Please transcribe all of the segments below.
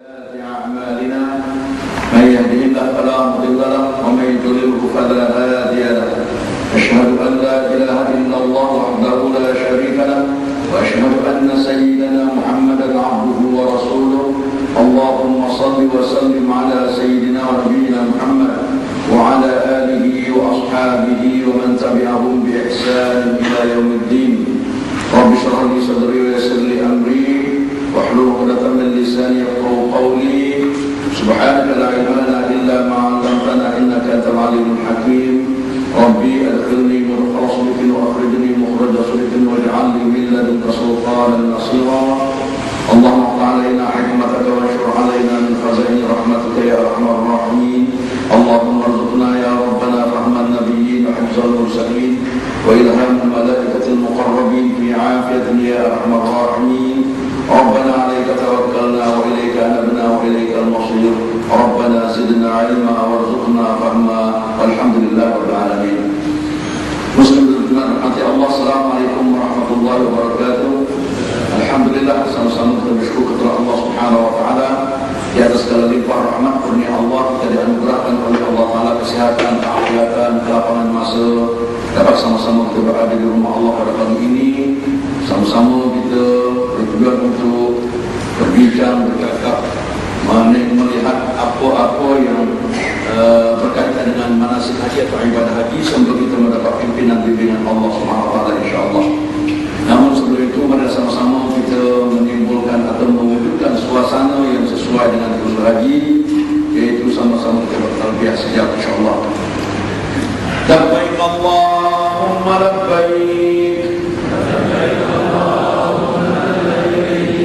أعمالنا من يهده الله فلا مضل له ومن يضلله فلا هادي له أشهد أن لا إله إلا الله وحده لا شريك له وأشهد أن سيدنا محمدا عبده ورسوله اللهم صل وسلم على سيدنا ونبينا محمد وعلى آله وأصحابه ومن تبعهم بإحسان إلى يوم الدين رب اشرح لي صدري ويسر لي أمري واحلل عقدة من لساني يفقهوا قولي سبحانك لا علم لنا إلا ما علمتنا إنك أنت العليم الحكيم ربي أدخلني مدخل صدق وأخرجني مخرج صدق واجعل لي من لدنك سلطانا نصيرا اللهم اقض علينا حكمتك وانشر علينا من خزائن رحمتك يا أرحم الراحمين اللهم ارزقنا يا ربنا فهم النبيين وحفظ المرسلين وإلهام الملائكة المقربين في عافية يا أرحم الراحمين ربنا عليك توكلنا وإليك أنبنا وإليك المصير ربنا زدنا علما وارزقنا فهما والحمد لله رب العالمين. Muslim dengan rahmati Allah. Assalamualaikum warahmatullahi wabarakatuh. Alhamdulillah, sama-sama kita bersyukur kepada Allah Subhanahu wa taala di atas segala limpah rahmat kurnia Allah kita dianugerahkan oleh Allah taala kesehatan, keafiatan, kelapangan masa dapat sama-sama kita berada di rumah Allah pada pagi ini. Sama-sama kita bertujuan untuk berbincang, bercakap, melihat apa-apa yang berkaitan dengan manasik haji atau ibadah haji sebelum kita mendapat pimpinan bimbingan Allah SWT insyaAllah. Namun sebelum itu mari sama-sama kita menimbulkan atau mewujudkan suasana yang sesuai dengan usul haji, yaitu sama-sama kita bertalbiyah sejak insyaAllah. Labbaik Allahumma labbaik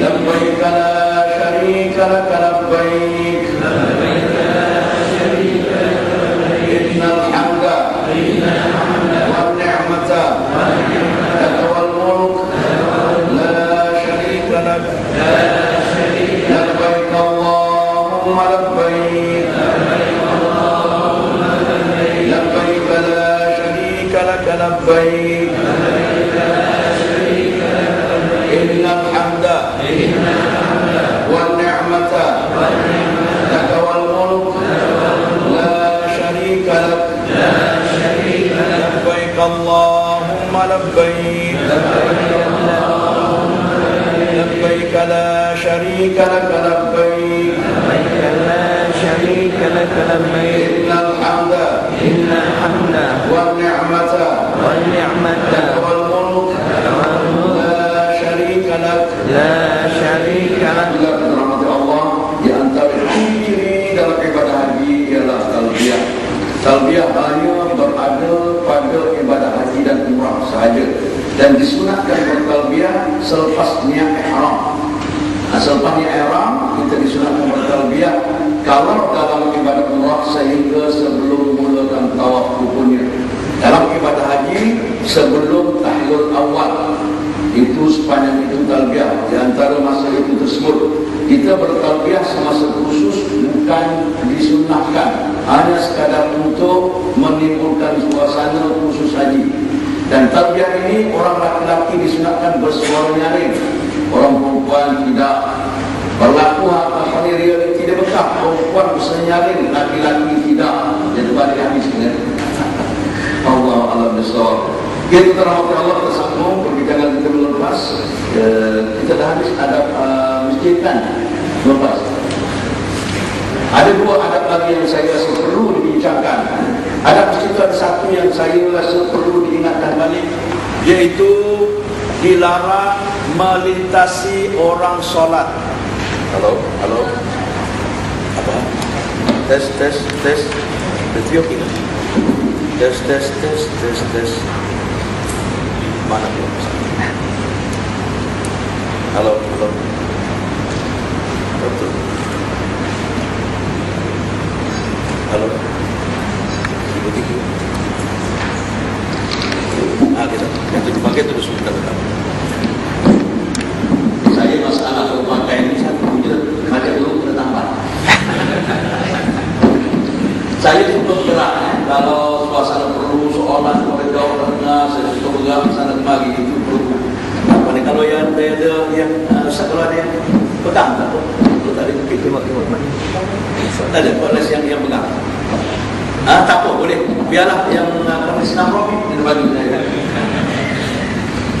labbaik la syarika laka labbaik innal hamda wan ni'mata laka wal mulk la syarika lak labbaik Allahumma labbaik labbaik la syarika laka labbaik innal hamda wan ni'mata laka wal mulk la syarika lak labbaik Allahumma labbaik labbaik la syarika lak labbaik innal hamda wan ni'mata laka wal mulk la syarika lak Rahmat Allah. Di antara ciri dalam ibadah haji ialah talbiyah. Talbiyah hanya berada pada ibadah haji dan umrah sahaja, dan disunatkan bertalbiyah selepas niat ihram. Selepas niat ihram kita disunatkan bertalbiyah kalau dalam ibadah umrah sehingga sebelum mulakan tawaf rukunnya. Dalam ibadah haji sebelum tahlul awal itu sepanjang itu talbiyah. Di antara masa itu tersebut kita bertalbiyah semasa khusus bukan disunahkan, hanya sekadar untuk menimbulkan suasana khusus haji. Dan talbiyah ini orang laki-laki disunahkan bersuara nyaring, orang perempuan tidak. Berlaku apa ni realiti dia bekah, perempuan bisa nyaring, laki-laki tidak. Jadi balik habis kan. Allah alam bisawab. Kita terhormat Allah, kita sambung perbincangan kita belum lepas. Kita dah habis adab masjid kan? Lepas. Ada dua adab lagi yang saya rasa perlu dibincangkan. Adab masjid itu ada satu yang saya rasa perlu diingatkan balik, iaitu dilarang melintasi orang solat. Halo? Apa? Tes. Review kita. Tes. Mana tu? Halo. Betul. Halo. Tiga. Kita. Yang itu dipakai terus kita tetap. Saya masalah pemakaian ini saya punya macam dulu bertambah. Saya cukup gerak kalau suasana perlu soalan koridor tengah, saya cukup gerak sana kemari itu perlu. Apa ni kalau yang ada yang sekolah dia petang tak? Kalau tak ada itu tak ada polis yang pegang. Tak apa, boleh. Biarlah yang Islam Robi dia bagi saya.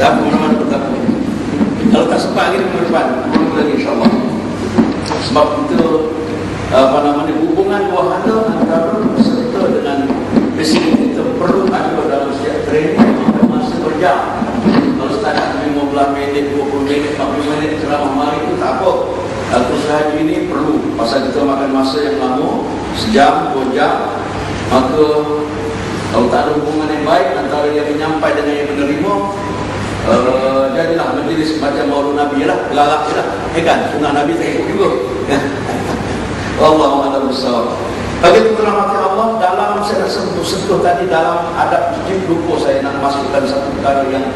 Tak apa, mana-mana pun tak apa. Kalau tak sempat lagi ke depan, boleh lagi insyaAllah. Sebab kita hubungan wahana antara peserta dengan presiden kita perlu ada dalam setiap training ada masa berjam. Kalau start 15 minit, 20 minit, 40 minit ceramah mari itu tak apa. Kursus haji ini perlu pasal kita makan masa yang lama, sejam, 2 jam. Maka kalau tak ada hubungan yang baik antara yang menyampai dengan yang menerima, jadilah majlis macam maulid Nabi lah, galak je lah. Kan? Sunnah Nabi tak ikut juga. Wallahu a'lam bishawab. Bagi rahmati Allah, dalam saya sentuh tadi dalam adab masjid, lupa saya nak masukkan satu perkara yang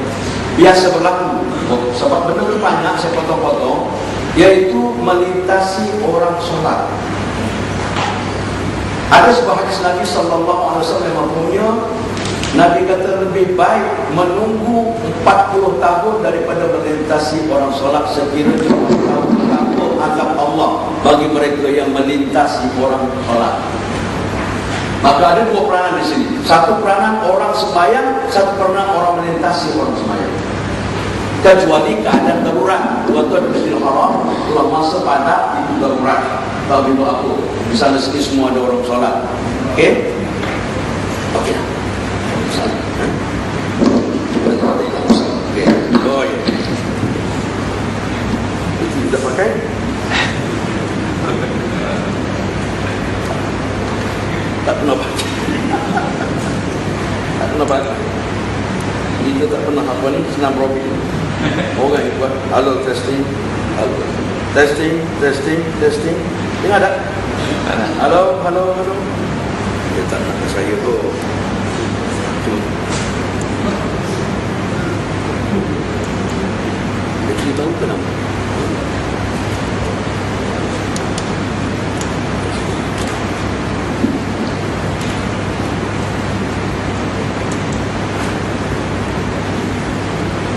biasa berlaku. Sebab benda itu banyak, saya potong-potong, iaitu melintasi orang solat. Ada sebuah hadis Nabi SAW yang mempunyai, Nabi kata lebih baik menunggu 40 tahun daripada melintasi orang solat sekiranya tahu takut azab Allah bagi mereka yang melintasi orang solat. Maka ada 2 peranan di sini. Satu peranan orang sembahyang, satu peranan orang melintasi orang sembahyang. Kecuali keadaan darurat. Waktu Masjidil Haram, dalam masa padat itu darurat. Tak boleh buat apa. Di sana sini semua ada orang solat. Okey? Okey. Salat. Okey. Oh ya. Itu sudah pakai? Tak pernah baca. Tak pernah baca. Kita tak pernah apa ni, senam Robi. Orang yang buat halo testing, halo testing, testing, testing. Dengar tak? Halo, halo, halo. Dia tak nak saya tu. Dia tahu kenapa?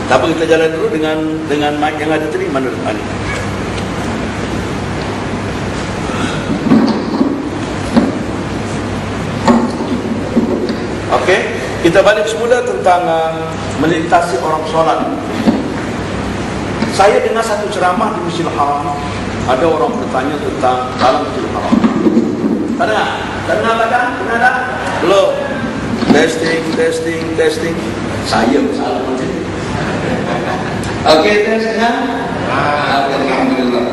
Tak apa, kita jalan dulu dengan mic yang ada tadi. Mana depan? Okey, kita balik semula tentang melintasi orang solat. Saya dengar satu ceramah di Masjidil Haram. Ada orang bertanya tentang dalam Masjidil Haram. Tak dengar? Tak dengar kan? Dengar tak? Belum. Testing, testing, testing. Saya salah macam ni. Okey, tesnya. Alhamdulillah.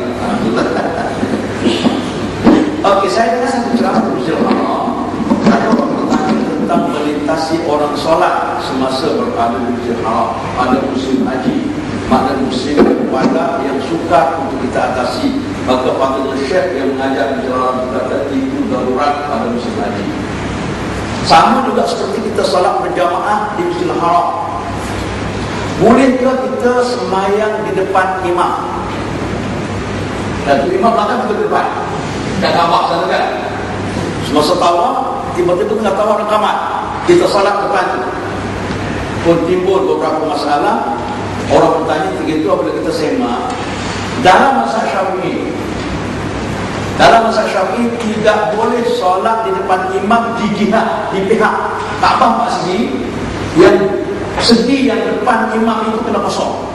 Okey, saya dengar satu ceramah di Masjidil Haram. Ada orang bertanya tentang melintasi orang solat semasa berada di Masjidil Haram pada musim haji. Makna musim kepada yang sukar untuk kita atasi. Maka Fadil Syekh yang mengajar di Jalan berkata itu darurat pada musim haji. Sama juga seperti kita solat berjamaah di Masjidil Haram. Bolehkah kita semayang di depan imam? Dan imam belakang kita depan. Dah kamar sana kan? Semasa tawaf, tiba-tiba tengah tawaf rekamat. Kita salat depan tu. Pun timbul beberapa masalah. Orang bertanya ketika itu apabila kita semak. Dalam mazhab Syafi'i, tidak boleh solat di depan imam di jihad, di pihak Kaabah Pak Segi. Yang segi yang depan imam itu kena kosong.